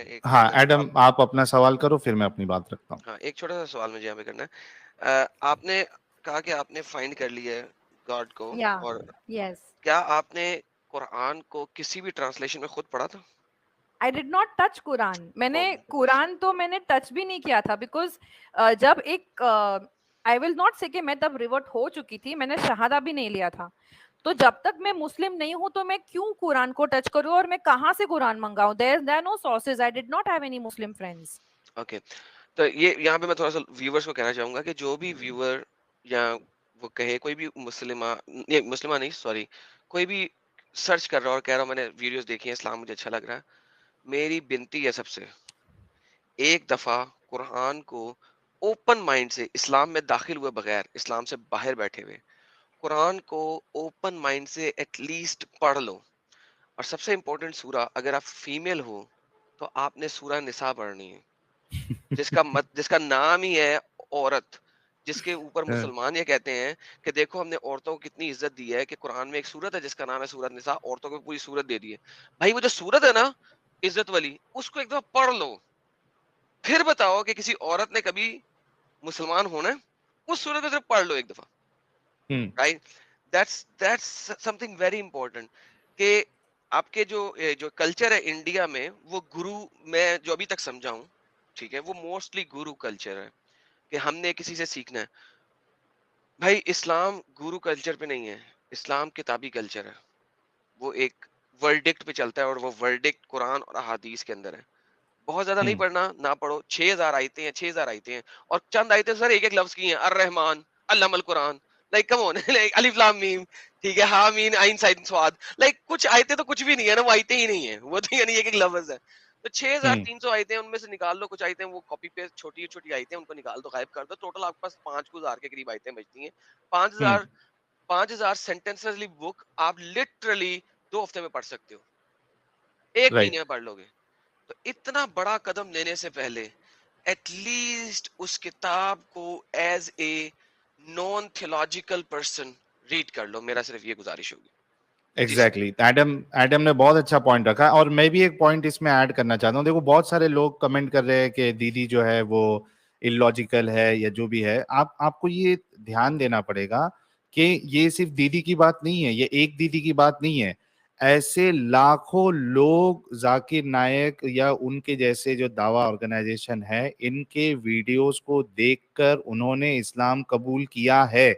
मैं एक हाँ एडम, आप अपना सवाल करो, फिर मैं अपनी बात रखता हूँ। हाँ, एक छोटा सा सवाल मुझे यहाँ पे करना है। आपने कहा कि आपने फाइंड कर लिया है गॉड को, या और यस, क्या आपने कुरान को किसी भी ट्रांसलेशन में खुद पढ़ा था? आई डिड नॉट टच कुरान। मैंने ओह माय गॉड। कुरान तो मैंने टच भी नहीं किया था, बिकॉज जब एक आई विल नॉट से कि मैं तब रिवर्ट हो चुकी थी, मैंने शहादा भी नहीं लिया था। तो जब तक मैं मुस्लिम नहीं हूं तो मैं क्यों कुरान को टच करूं, और मैं कहाँ से कुरान मंगाऊं? There are no sources, I did not have any Muslim friends. Okay, तो ये यहाँ पे मैं थोड़ा सा व्यूवर्स को कहना चाहूंगा कि जो भी व्यूअर या वो कहे कोई भी मुस्लिमा नहीं, सॉरी, कोई भी सर्च कर रहा है और कह रहा हूँ मैंने वीडियोस देखी हैं, इस्लाम मुझे अच्छा लग रहा है, मेरी विनती है सबसे, एक दफा कुरान को ओपन माइंड से, इस्लाम में दाखिल हुए बगैर, इस्लाम से बाहर बैठे हुए, कुरान को ओपन माइंड से एटलीस्ट पढ़ लो। और सबसे इम्पोर्टेंट सूरा, अगर आप फीमेल हो तो आपने सूरा निसा पढ़नी है, जिसका नाम ही है औरत, जिसके ऊपर मुसलमान ये कहते हैं कि देखो हमने औरतों को कितनी इज्जत दी है, कि कुरान में एक सूरत है जिसका नाम है सूरत निसा, औरतों को पूरी सूरत दे दी है। भाई वो जो सूरत है ना, इज्जत वाली, उसको एक दफा पढ़ लो, फिर बताओ कि किसी औरत ने कभी मुसलमान होना है। उस सूरत को सिर्फ पढ़ लो एक दफा, right? That's something very important, कि आपके जो कल्चर है इंडिया में, वो गुरु, मैं जो अभी तक समझा हूं, ठीक है, वो मोस्टली गुरु कल्चर है, कि हमने किसी से सीखना है। भाई इस्लाम गुरु कल्चर पे नहीं है, इस्लाम किताबी कल्चर है। वो एक वर्डिक्ट पे चलता है, और वो वर्डिक्ट कुरान और अहादीस के अंदर है। बहुत ज्यादा नहीं पढ़ना, ना पढ़ो, 6000 आयतें हैं, 6000 आयतें हैं, और चंद आयतें सर एक एक लफ्ज की हैं, अर रहमान, अल्लामल कुरान, लाइक कम ऑन, लाइक अलिफ लाम मीम, ठीक है, हा मीन आइन साइन स्वाद, लाइक कुछ आयतें तो कुछ भी नहीं है ना, वो आयतें ही नहीं है, वो तो यानी एक एक लफ्ज है। तो 6300 आयतें, उनमें से निकाल लो कुछ आयतें, वो कॉपी पेस्ट छोटी छोटी आयतें, उनको निकाल दो, गायब कर दो, टोटल आपके पास 5000 के करीब आयतें बचती हैं। 5000, 5000 सेंटेंसेस बुक आप लिटरली 2 हफ्ते में पढ़ सकते हो, एक महीने राइट। में पढ़ लोगे। तो इतना बड़ा कदम लेने से पहले एटलीस्ट उस किताब को as a non theological person read कर लो, मेरा सिर्फ ये गुजारिश होगी। जी सर। एग्जैक्टली एडम, एडम ने बहुत अच्छा पॉइंट रखा, और मैं भी एक पॉइंट इसमें ऐड करना चाहता हूँ। देखो बहुत सारे लोग कमेंट कर रहे हैं कि दीदी जो है वो इलॉजिकल है या जो भी है। आपको ये ध्यान देना पड़ेगा कि ये सिर्फ दीदी की बात नहीं है, ये एक दीदी की बात नहीं है। ऐसे लाखों लोग, जाकिर नायक या उनके जैसे जो दावा ऑर्गेनाइजेशन है, इनके वीडियोस को देखकर उन्होंने इस्लाम कबूल किया है।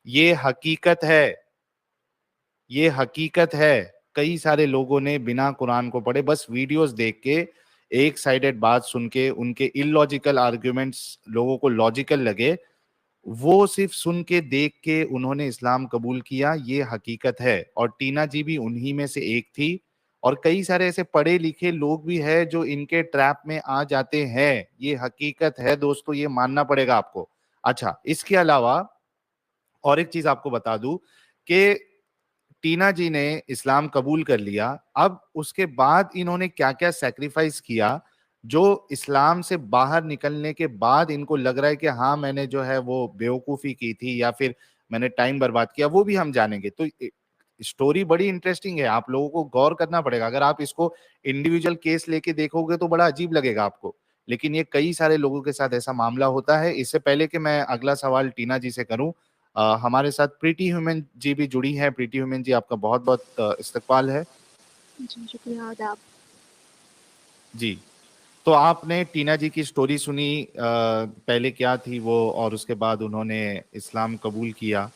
ये हकीकत है, ये हकीकत है। कई सारे लोगों ने बिना कुरान को पढ़े, बस वीडियोस देख के, एक साइडेड बात सुन के, उनके इलॉजिकल आर्ग्यूमेंट्स लोगों को लॉजिकल लगे, वो सिर्फ सुन के देख के उन्होंने इस्लाम कबूल किया। ये हकीकत है, और टीना जी भी उन्हीं में से एक थी। और कई सारे ऐसे पढ़े लिखे लोग भी हैं जो इनके ट्रैप में आ जाते हैं। ये हकीकत है दोस्तों, ये मानना पड़ेगा आपको। अच्छा, इसके अलावा और एक चीज आपको बता दूं कि टीना जी ने इस्लाम कबूल कर लिया, अब उसके बाद इन्होंने क्या क्या सैक्रिफाइस किया, जो इस्लाम से बाहर निकलने के बाद इनको लग रहा है कि हाँ मैंने जो है वो बेवकूफ़ी की थी या फिर मैंने टाइम बर्बाद किया, वो भी हम जानेंगे। तो स्टोरी बड़ी इंटरेस्टिंग है, आप लोगों को गौर करना पड़ेगा। अगर आप इसको इंडिविजुअल केस लेके देखोगे तो बड़ा अजीब लगेगा आपको, लेकिन ये कई सारे लोगों के साथ ऐसा मामला होता है। इससे पहले कि मैं अगला सवाल टीना जी से करूं, हमारे साथ प्रीति ह्यूमन जी भी जुड़ी हैं। प्रीति ह्यूमन जी, आपका बहुत बहुत इस्तकबाल है। जी शुक्रिया आदाब। जी, तो आपने टीना जी की स्टोरी सुनी, पहले क्या थी वो और उसके बाद उन्होंने इस्लाम कबूल किया।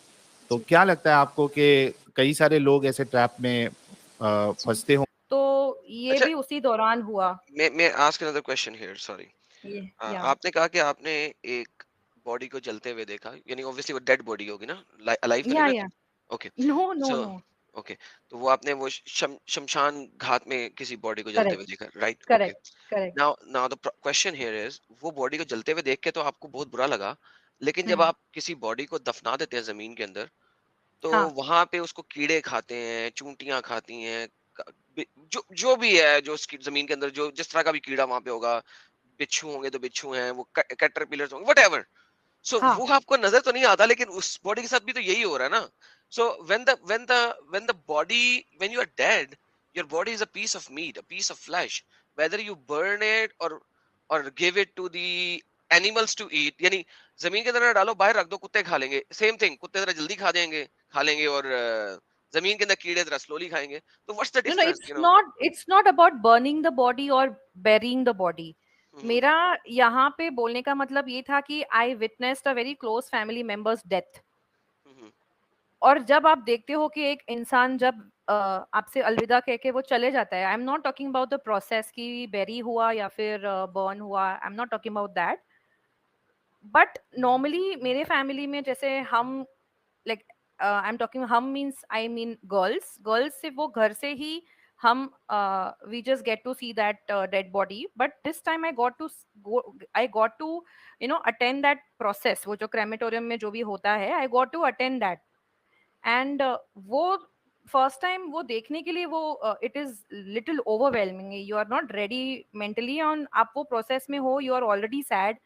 तो जी क्या लगता है आपको कि कई सारे लोग ऐसे ट्रैप में जी फंसते हों? तो ये अच्छा, भी उसी दौरान हुआ। मैं ask another question here, sorry. ये या आपने कहा कि आपने एक बॉडी को जलते हुए देखा, यानी ऑब्वियसली वो डेड बॉडी होगी ना, अलाइव तो नहीं ना या थी? Okay, no no so no, okay, तो वो आपने वो शमशान घाट में किसी बॉडी को जलते हुए करेक्ट देखा, right? Okay, correct correct. Now now the question here is, वो बॉडी को जलते हुए देख के तो आपको बहुत बुरा लगा, लेकिन जब हम्म, आप किसी बॉडी को दफना देते हैं जमीन के अंदर, तो हाँ वहां पे उसको कीड़े खाते हैं, चूंटियां खाती हैं, जो जो भी है, जो उसकी जमीन के अंदर जो जिस तरह का भी कीड़ा वहां पे होगा, बिच्छू होंगे तो बिच्छू हैं, वो कैटरपिलर्स होंगे, वट, सो हाँ वो आपको नजर तो नहीं आता, लेकिन उस बॉडी के साथ भी तो यही हो रहा है ना। So when the body, when you are dead, your body is a piece of meat, a piece of flesh, whether you burn it or give it to the animals to eat, यानी जमीन के अंदर ना डालो, बाहर रख दो, कुत्ते खा लेंगे, सेम थिंग, कुत्ते जरा जल्दी खा लेंगे और जमीन के अंदर कीड़े जरा स्लोली खाएंगे, तो what's the No, difference, it's not about burning the body or burying the body. मेरा यहाँ पे बोलने का मतलब ये था कि I witnessed a very close family member's death. और जब आप देखते हो कि एक इंसान जब आपसे अलविदा कह के वो चले जाता है, I am not talking about the process कि बेरी हुआ या फिर बर्न हुआ, I am not talking about that, but normally मेरे फैमिली में जैसे हम लाइक आई एम टॉकिंग, हम मीन्स आई मीन गर्ल्स से वो घर से ही हम we just get to see that dead body, but this time I got to attend that process, वो जो क्रेमेटोरियम में जो भी होता है, I got to attend that. And वो फर्स्ट टाइम वो देखने के लिए वो it is little overwhelming, you are not ready mentally on, आप वो प्रोसेस में हो, you are already sad,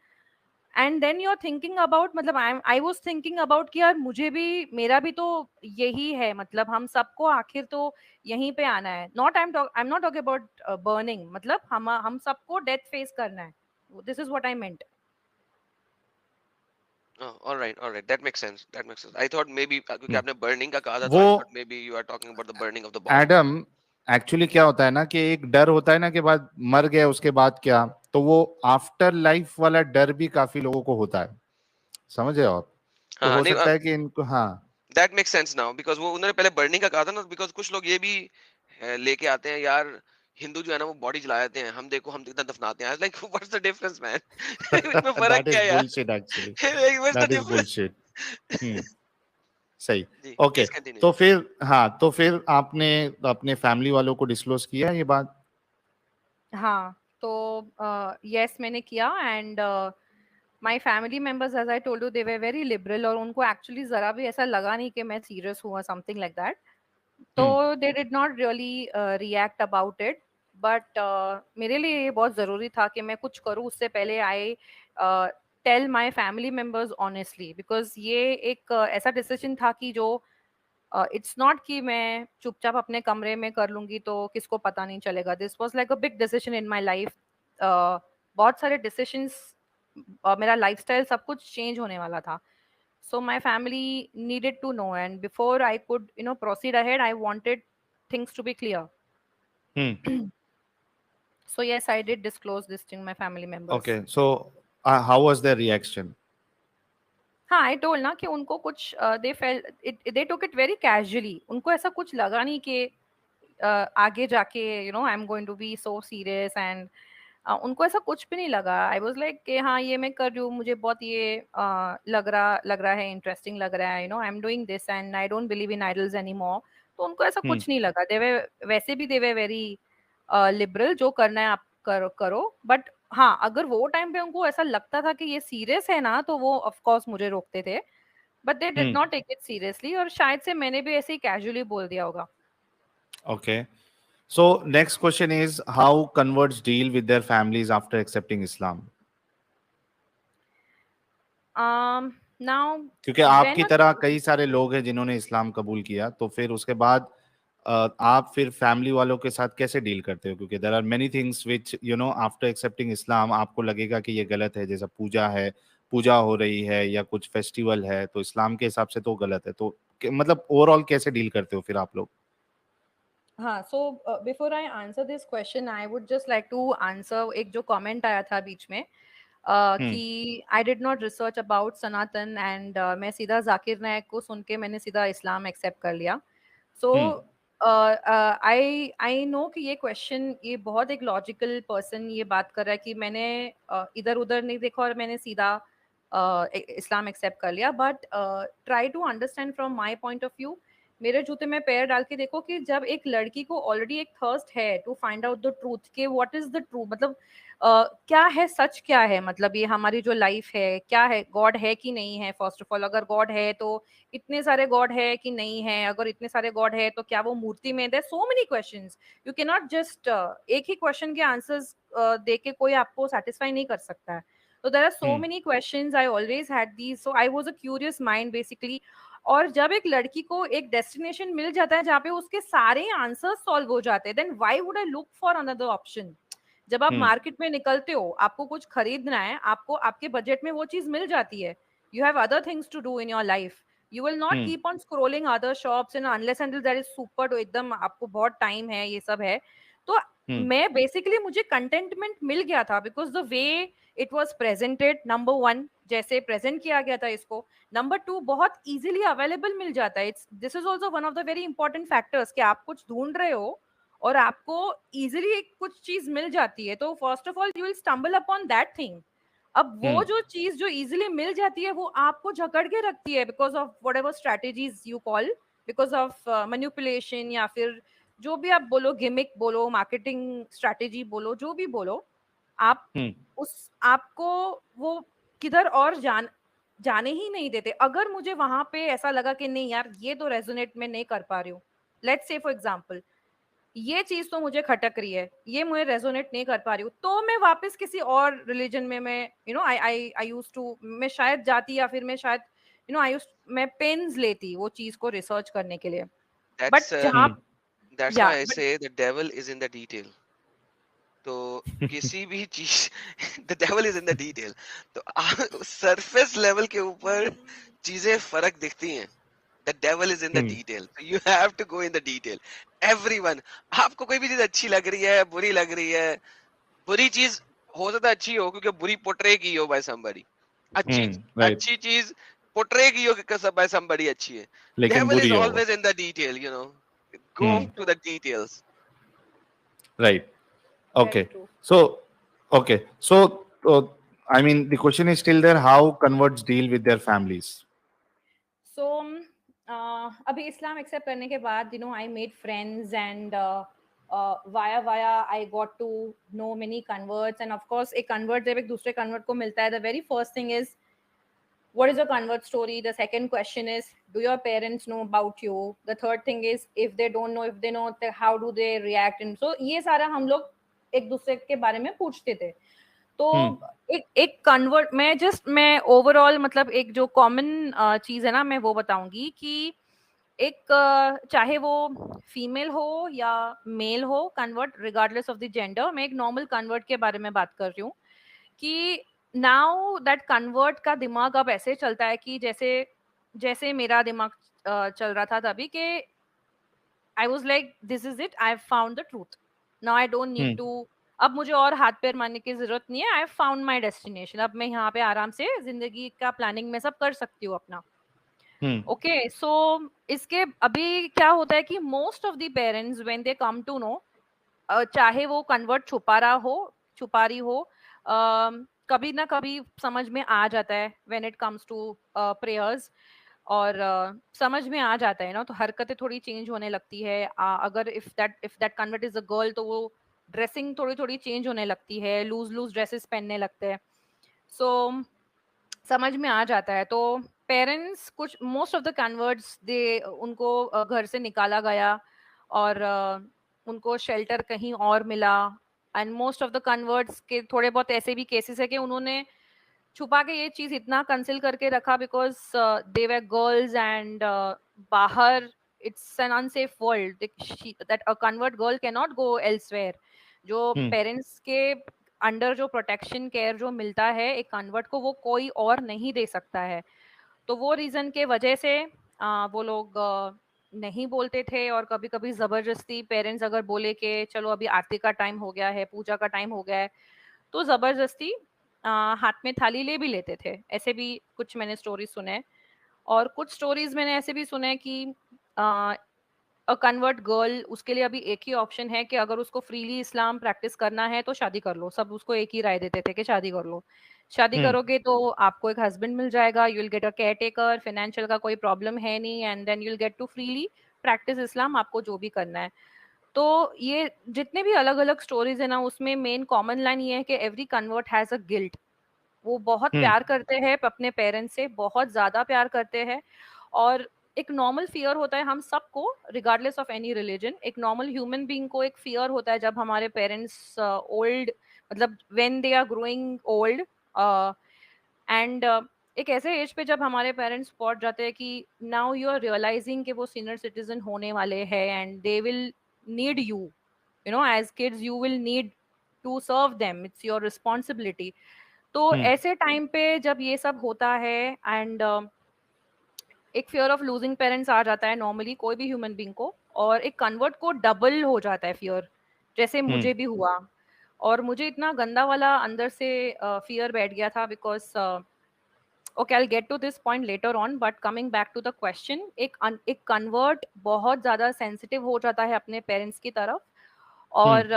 and then you are thinking about, मतलब आई वाज थिंकिंग अबाउट कि यार मुझे भी, मेरा भी तो यही है, मतलब हम सबको आखिर तो यहीं पे आना है. Not I am not talking about burning, मतलब हम सबको डेथ फेस करना है. This is what I meant. Oh, all right, that makes sense. I thought maybe क्योंकि आपने burning का कहा था, तो वो I thought maybe you are talking about the burning of the body. Adam, actually क्या होता है ना कि एक डर होता है ना कि बाद मर गए उसके बाद क्या, तो वो आफ्टर लाइफ वाला डर भी काफी लोगों को होता है, समझे आप? तो हाँ हो नहीं, सकता है कि इनको, हाँ that makes sense now because वो उन्होंने पहले burning का कहा था ना, because कुछ लोग ये भी लेके आते हैं यार, हिंदू जो है ना वो बॉडी जला देते हैं, हम देखो हम कितना दफनाते हैं, like what's the difference man, इसमें फर्क दैट क्या इज है यार, bullshit actually, like what's the that is difference? Bullshit. सही. जी ओके, प्लीज कंटिन्यू. तो फिर हाँ, तो फिर आपने अपने फैमिली वालों को डिस्क्लोज किया ये बात? हाँ, तो यस मैंने किया, and my family members, as I told you, they were very liberal, और उनको एक्चुअली जरा भी ऐसा लगा नहीं कि मैं सीरियस हूँ समथिंग लाइक दैट. तो they did not really react about it, but मेरे लिए ये बहुत ज़रूरी था कि मैं कुछ करूँ उससे पहले I tell my family members honestly, because ये एक ऐसा डिसीजन था कि जो इट्स नॉट कि मैं चुपचाप अपने कमरे में कर लूंगी तो किसको पता नहीं चलेगा. This was like a big decision in my life. बहुत सारे डिसीजंस, मेरा लाइफस्टाइल सब कुछ चेंज होने वाला था. So my family needed to know, and before I could, proceed ahead, I wanted things to be clear. So yes, I did disclose this to my family members. Okay, so how was their reaction? हाँ, I told ना कि उनको कुछ they felt it, they took it very casually. उनको ऐसा कुछ लगा नहीं कि आगे जाके I'm going to be so serious, and उनको ऐसा कुछ भी नहीं लगा. आई वॉज लाइक कि हाँ ये मैं कर रही हूँ, मुझे बहुत ये लग रहा है, इंटरेस्टिंग लग रहा है, I am doing this and I don't believe in idols any more. तो उनको ऐसा कुछ नहीं लगा. वैसे भी दे वे वेरी लिबरल, जो करना है आप करो. बट हाँ, अगर वो टाइम पे उनको ऐसा लगता था कि ये सीरियस है ना, तो वो ऑफ कोर्स मुझे रोकते थे, but they did not take it seriously, और शायद से मैंने भी ऐसे ही कैजुअली बोल दिया होगा. Okay. So next question is, how converts deal with their families after accepting Islam? Now क्योंकि when आपकी तरह कई सारे लोग हैं जिन्होंने इस्लाम कबूल किया, तो फिर उसके बाद आप फिर फैमिली वालों के साथ कैसे डील करते हो? क्योंकि there are many things which after accepting Islam आपको लगेगा कि ये गलत है, जैसा पूजा हो रही है या कुछ फेस्टिवल है, तो इस्लाम के हिसाब से तो गलत है. तो मतलब ओवरऑल कैसे डील करते हो फिर आप लोग? हाँ, so before I answer this question, I would just like to answer एक जो कमेंट आया था बीच में कि I did not research about Sanatan, and मैं सीधा जाकिर नायक को सुन के मैंने सीधा इस्लाम एक्सेप्ट कर लिया. सो आई नो कि ये क्वेश्चन, ये बहुत एक लॉजिकल पर्सन ये बात कर रहा है कि मैंने इधर उधर नहीं देखा और मैंने सीधा इस्लाम एक्सेप्ट कर लिया. But try to understand from my point of view. मेरे जूते में पैर डाल के देखो कि जब एक लड़की को ऑलरेडी एक थर्स्ट है to find out the truth के व्हाट इज द ट्रूथ, मतलब क्या है सच, क्या है, मतलब ये हमारी जो लाइफ है क्या है, गॉड है कि नहीं है. फर्स्ट ऑफ ऑल, अगर गॉड है तो इतने सारे गॉड है कि नहीं है, अगर इतने सारे गॉड है तो क्या वो मूर्ति में. There so many questions, you can not just एक ही क्वेश्चन के आंसर्स दे के कोई आपको सेटिस्फाई नहीं कर सकता है. तो there are so many questions. I always had these, so I was a curious mind basically. और जब एक लड़की को एक डेस्टिनेशन मिल जाता है जहाँ पे उसके सारे आंसर्स सॉल्व हो जाते हैं, then why would I look for another option. जब आप मार्केट में निकलते हो, आपको कुछ खरीदना है, आपको आपके बजट में वो चीज मिल जाती है. You have other things to do in your life. You will not keep on scrolling other shops and unless until that is super तो एकदम आपको बहुत टाइम है, ये सब है. तो मैं बेसिकली मुझे कंटेंटमेंट मिल गया था because the way it was presented. Number 1 जैसे प्रेजेंट किया गया था इसको. नंबर 2 बहुत इजीली अवेलेबल मिल जाता है. It's this is also one of the very important factors कि आप कुछ ढूंढ रहे हो और आपको इजीली कुछ चीज मिल जाती है, तो first of all you will stumble upon that thing. अब वो जो चीज जो इजीली मिल जाती है वो आपको जकड़ के रखती है because of whatever strategies you call, because of manipulation या फिर जो भी आप बोलो, गिमिक बोलो, मार्केटिंग स्ट्रेटेजी बोलो, जो भी बोलो, आप उस आपको वो किधर और जाने ही नहीं देते. अगर मुझे वहां पे ऐसा लगा कि नहीं यार ये तो रेजोनेट में नहीं कर पा रही हूँ, लेट्स से फॉर एग्जांपल ये चीज तो मुझे खटक रही है, ये मुझे रेजोनेट नहीं कर पा रही हूँ, तो मैं वापस किसी और रिलीजन में मैं आई यूज्ड टू मैं शायद जाती या फिर मैं शायद मैं पेन्स लेती वो चीज को रिसर्च करने के लिए. बट जहाँ that's या why I say the devil is in the detail. तो किसी भी चीज the devil is in the detail. तो सरफेस लेवल के ऊपर चीजें फर्क दिखती हैं. The devil is in the detail. So you have to go in the detail. Everyone, आपको कोई भी चीज अच्छी लग रही है, बुरी लग रही है, बुरी चीज हो सकता है अच्छी हो क्योंकि बुरी पोर्ट्रे की हो by somebody. अच्छी चीज पोर्ट्रे की हो कि by somebody अच्छी है. Devil is always in the detail, you know. Go to the details. Right. Okay. So I mean the question is still there, how converts deal with their families? So अभी इस्लाम accept करने के बाद I made friends and via I got to know many converts, and of course एक convert जब एक दूसरे convert को मिलता है, the very first thing is what is your convert story. The second question is, do your parents know about you? The third thing is, if they don't know, if they know, how do they react? And so ये सारा हम लोग एक दूसरे के बारे में पूछते थे. तो एक कन्वर्ट मैं ओवरऑल मतलब एक जो कॉमन चीज है ना, मैं वो बताऊंगी कि एक चाहे वो फीमेल हो या मेल हो convert, regardless of the gender, मैं एक नॉर्मल कन्वर्ट के बारे में बात कर रही हूँ कि नाउ दैट कन्वर्ट का दिमाग अब ऐसे चलता है कि जैसे मेरा दिमाग चल रहा था तभी कि I was like this is it, I have found the truth, now I don't need to, अब मुझे और हाथ पैर मारने की जरूरत नहीं है, आई हैव फाउंड माय डेस्टिनेशन, अब मैं यहाँ पे आराम से जिंदगी का प्लानिंग में सब कर सकती हूँ अपना. ओके, सो इसके अभी क्या होता है कि most of the parents when they come to know, चाहे वो कन्वर्ट छुपा रही हो, कभी ना कभी समझ में आ जाता है when it comes to prayers, और समझ में आ जाता है ना, तो हरकतें थोड़ी चेंज होने लगती है. अगर if that convert is a girl तो वो ड्रेसिंग थोड़ी चेंज होने लगती है, लूज ड्रेसेस पहनने लगते हैं. सो समझ में आ जाता है. तो पेरेंट्स कुछ मोस्ट ऑफ द कन्वर्ट्स उनको घर से निकाला गया और उनको शेल्टर कहीं और मिला. And most of the converts के थोड़े बहुत ऐसे भी केसेस है कि उन्होंने छुपा के ये चीज इतना कंसिल करके रखा because they were girls and बाहर it's an unsafe world that a convert girl can not go elsewhere. जो पेरेंट्स के अंडर जो प्रोटेक्शन केयर जो मिलता है एक कन्वर्ट को, वो कोई और नहीं दे सकता है. तो वो रीजन के वजह से वो लोग नहीं बोलते थे, और कभी कभी जबरदस्ती पेरेंट्स अगर बोले कि चलो अभी आरती का टाइम हो गया है, पूजा का टाइम हो गया है, तो जबरदस्ती हाथ में थाली ले भी लेते थे. ऐसे भी कुछ मैंने स्टोरीज सुने, और कुछ स्टोरीज मैंने ऐसे भी सुने कि अ कन्वर्ट गर्ल, उसके लिए अभी एक ही ऑप्शन है कि अगर उसको फ्रीली इस्लाम प्रैक्टिस करना है तो शादी कर लो. सब उसको एक ही राय देते थे कि शादी कर लो, शादी करोगे तो आपको एक हस्बैंड मिल जाएगा, you will get a care taker, financial का कोई प्रॉब्लम है नहीं, and then you will get to freely practice Islam, आपको जो भी करना है. तो ये जितने भी अलग अलग स्टोरीज है ना, उसमें मेन कॉमन लाइन ये है कि every convert has a guilt. वो बहुत प्यार करते हैं अपने पेरेंट्स से, बहुत ज्यादा प्यार करते हैं, और एक नॉर्मल फियर होता है हम सबको रिगार्डलेस ऑफ एनी रिलीजन. एक नॉर्मल ह्यूमन बीइंग को एक फियर होता है जब हमारे पेरेंट्स ओल्ड, मतलब when they are growing old, and एक ऐसे एज पे जब हमारे पेरेंट्स पहुंच जाते हैं कि नाउ यू आर रियलाइजिंग कि वो सीनियर सिटीजन होने वाले हैं, and they will need you, you know as kids, you will need to serve them, it's your responsibility. तो ऐसे टाइम पे जब ये सब होता है एंड एक फियर ऑफ लूजिंग पेरेंट्स आ जाता है नॉर्मली कोई भी ह्यूमन बीइंग को, और एक कन्वर्ट को डबल हो जाता है फियर, जैसे मुझे भी हुआ। और मुझे इतना गंदा वाला अंदर से फियर बैठ गया था because okay, I will get to this point later on, but coming back to the question, एक कन्वर्ट बहुत ज्यादा सेंसिटिव हो जाता है अपने पेरेंट्स की तरफ। और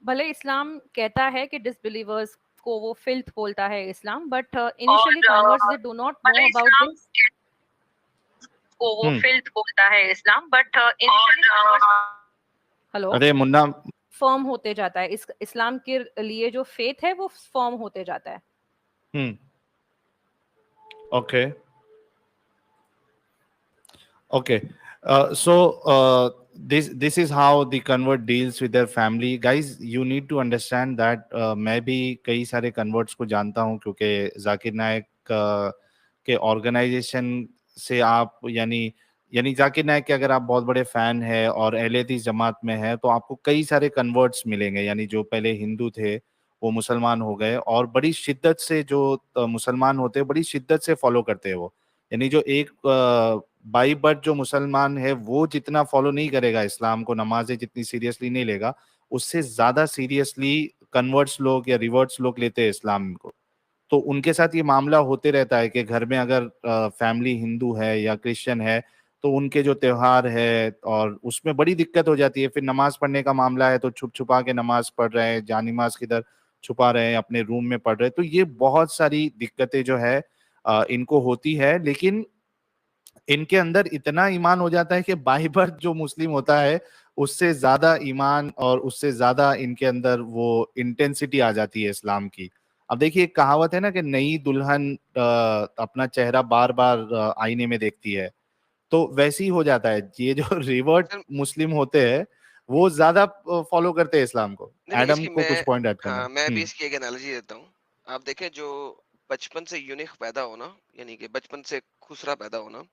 भले इस्लाम कहता है कि डिसबिलीवर्स को वो फिल्थ बोलता है Islam, but initially converts they do not know about this को वो फिल्थ बोलता है इस्लाम, बट इनिशियली हेलो, अरे मुन्ना, फर्म होते जाता है इस इस्लाम के लिए जो फेथ है वो फर्म होते जाता है। Okay okay, so this is how the convert deals with their family. Guys, you need to understand that मैं भी कई सारे converts को जानता हूँ, क्योंकि जाकिर नायक के ऑर्गेनाइजेशन से आप यानी जाकिर नायक के अगर आप बहुत बड़े फैन हैं और अहले हदीस जमात में हैं, तो आपको कई सारे कन्वर्ट्स मिलेंगे, यानी जो पहले हिंदू थे वो मुसलमान हो गए और बड़ी शिद्दत से जो मुसलमान होते हैं बड़ी शिद्दत से फॉलो करते हैं वो, यानी जो एक बाई बर्थ जो मुसलमान है वो जितना फॉलो नहीं करेगा इस्लाम को, नमाजें जितनी सीरियसली नहीं लेगा, उससे ज्यादा सीरियसली कन्वर्ट्स लोग या रिवर्ट्स लोग लेते हैं इस्लाम को। तो उनके साथ ये मामला होते रहता है कि घर में अगर फैमिली हिंदू है या क्रिश्चियन है तो उनके जो त्योहार है और उसमें बड़ी दिक्कत हो जाती है। फिर नमाज पढ़ने का मामला है तो छुप छुपा के नमाज पढ़ रहे हैं, जानिमाज किधर छुपा रहे हैं, अपने रूम में पढ़ रहे हैं। तो ये बहुत सारी दिक्कतें जो है इनको होती है, लेकिन इनके अंदर इतना ईमान हो जाता है कि बाई बर्थ जो मुस्लिम होता है उससे ज्यादा ईमान और उससे ज्यादा इनके अंदर वो इंटेंसिटी आ जाती है इस्लाम की। अब देखिए, एक कहावत है ना कि नई दुल्हन अपना चेहरा बार बार आईने में देखती है, तो वैसे ही हो जाता है। ये जो रिवर्ट सर, मुस्लिम होते हैं वो ज्यादा फॉलो करते हैं इस्लाम को। नहीं एडम इसकी को कुछ पॉइंट ऐड करना हाँ मैं भी है। इसकी एक एनालॉजी देता हूँ। आप देखें, जो बचपन से यूनिक पैदा होना, यानी कि बचपन से खुसरा पैदा होना,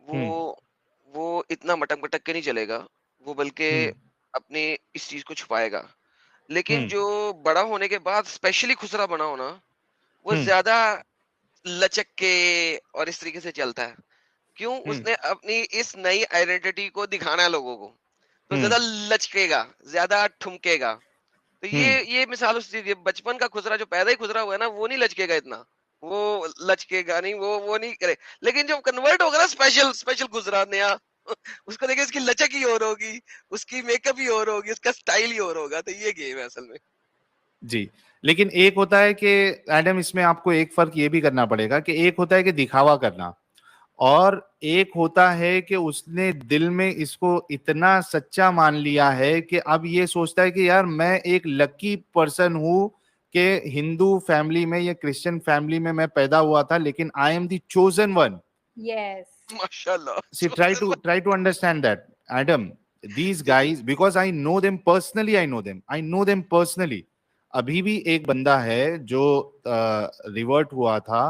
वो हम्म वो इतना मटक मटक के नहीं चलेगा, वो बल्कि हम्म अपने इस चीज को छुपाएगा। लेकिन हम्म जो बड़ा होने के बाद स्पेशली खुसरा बना होना, वो हम्म ज्यादा लचक के और इस तरीके से चलता है। क्यों? हम्म उसने अपनी इस नई आइडेंटिटी को दिखाना है लोगों को, तो हम्म ज्यादा लचकेगा, ज्यादा ठुमकेगा। तो हम्म ये मिसाल उस चीज, ये बचपन का खुसरा जो पैदा ही खुसरा हुआ है ना, वो नहीं लचकेगा इतना, वो लचकेगा नहीं, वो नहीं करे। लेकिन जब कन्वर्ट होगा ना, स्पेशल स्पेशल खुसरा नया, उसको देखिए, उसकी लचक ही और होगी, उसकी मेकअप ही और होगी, उसका स्टाइल ही और होगा। तो ये गेम है असल में। जी। लेकिन एक होता है कि एडम, इसमें आपको एक फर्क ये भी करना पड़ेगा कि एक होता है कि दिखावा करना, और एक होता है कि उसने दिल में इसको इतना सच्चा मान लिया है कि अब ये सोचता है कि यार मैं एक लकी पर्सन हूं कि हिंदू फैमिली में या क्रिश्चियन फैमिली में मैं पैदा हुआ था, लेकिन I am the chosen one. Yes, माशाल्लाह। See, try to understand that, Adam. These जी जी। guys, because I know them personally, I know them personally. अभी भी एक बंदा है जो रिवर्ट हुआ था,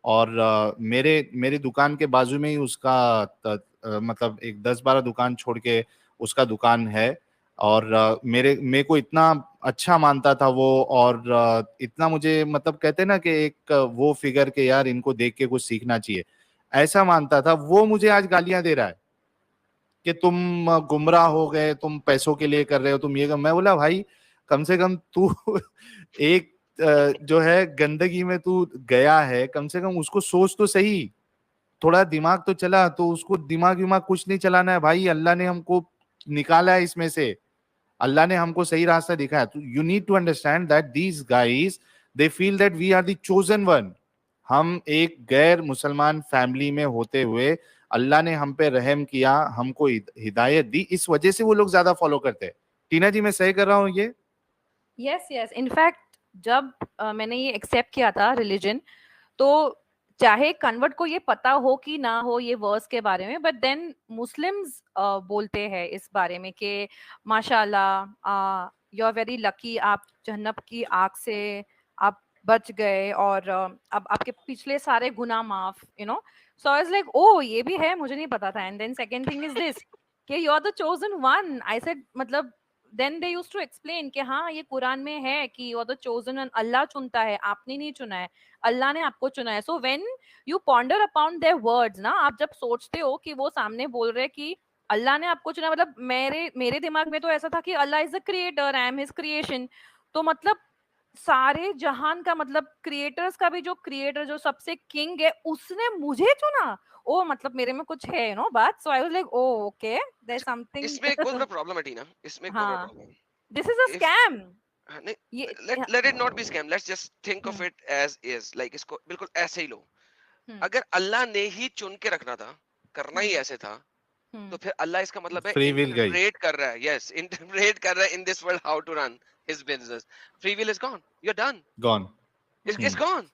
और मेरे मेरे दुकान के बाजू में ही उसका मतलब एक 10-12 दुकान छोड़ के उसका दुकान है। और मेरे को इतना अच्छा मानता था वो, और इतना मुझे मतलब कहते हैं ना कि एक वो फिगर के यार इनको देख के कुछ सीखना चाहिए, ऐसा मानता था वो। मुझे आज गालियां दे रहा है कि तुम गुमराह हो गए, तुम पैसों के लिए कर रहे हो, तुम ये कर। मैं बोला भाई, कम से कम तू एक जो है गंदगी में तू गया है, कम से कम उसको सोच तो सही, थोड़ा दिमाग तो चला। तो उसको दिमाग विमाग कुछ नहीं चलाना है भाई, अल्लाह ने हमको निकाला है इसमें से, अल्लाह ने हमको सही रास्ता दिखाया। तो you need to understand that these guys, they feel that we are the chosen one. हम एक गैर मुसलमान फैमिली में होते हुए अल्लाह ने हम पे रहम किया, हमको हिदायत दी, इस वजह से वो लोग ज्यादा फॉलो करते हैं। टीना जी, मैं सही कर रहा हूँ ये? Yes yes. इनफैक्ट जब मैंने ये एक्सेप्ट किया था रिलीजन, तो चाहे कन्वर्ट को ये पता हो कि ना हो ये वर्स के बारे में, बट देन मुस्लिम्स बोलते हैं इस बारे में कि माशाल्लाह यू आर वेरी लकी, आप जहन्नम की आग से आप बच गए, और अब आपके पिछले सारे गुनाह माफ, you know. So I was like, oh ये भी है, मुझे नहीं पता था। And then second thing is this कि you are the chosen one. I said मतलब then they used to explain कि हाँ ये कुरान में है कि you are the chosen one, Allah चुनता है, आपने नहीं चुना है, अल्लाह ने आपको चुना है. So when you ponder upon their words ना, आप जब सोचते हो कि वो सामने बोल रहे कि अल्लाह ने आपको चुना, मतलब मेरे दिमाग में तो ऐसा था कि Allah is the creator, I am his creation. तो मतलब सारे जहान का, मतलब क्रिएटर्स का भी जो क्रिएटर, जो सबसे किंग है, उसने मुझे चुना. ओ मतलब मेरे में कुछ है बात. So I was like oh okay, there is something. इसमें एक बहुत बड़ा प्रॉब्लम है टीना, इसमें एक बहुत बड़ा हाँ, प्रॉब्लम है. This is a if scam. नहीं, ये let it not be scam, let's just think of hmm it as is, like इसको बिल्कुल ऐसे ही लो. हम्म अगर अल्लाह ने ही चुन के रखना था, करना ही हम्म ऐसे था, तो हम्म फिर अल्लाह इसका मतलब है फ्री विल गई, इंटरप्रेट कर रहा है. यस, इंटरप्रेट कर रहा है in this world how to run his business. Free will is gone, you are done, gone. it's gone.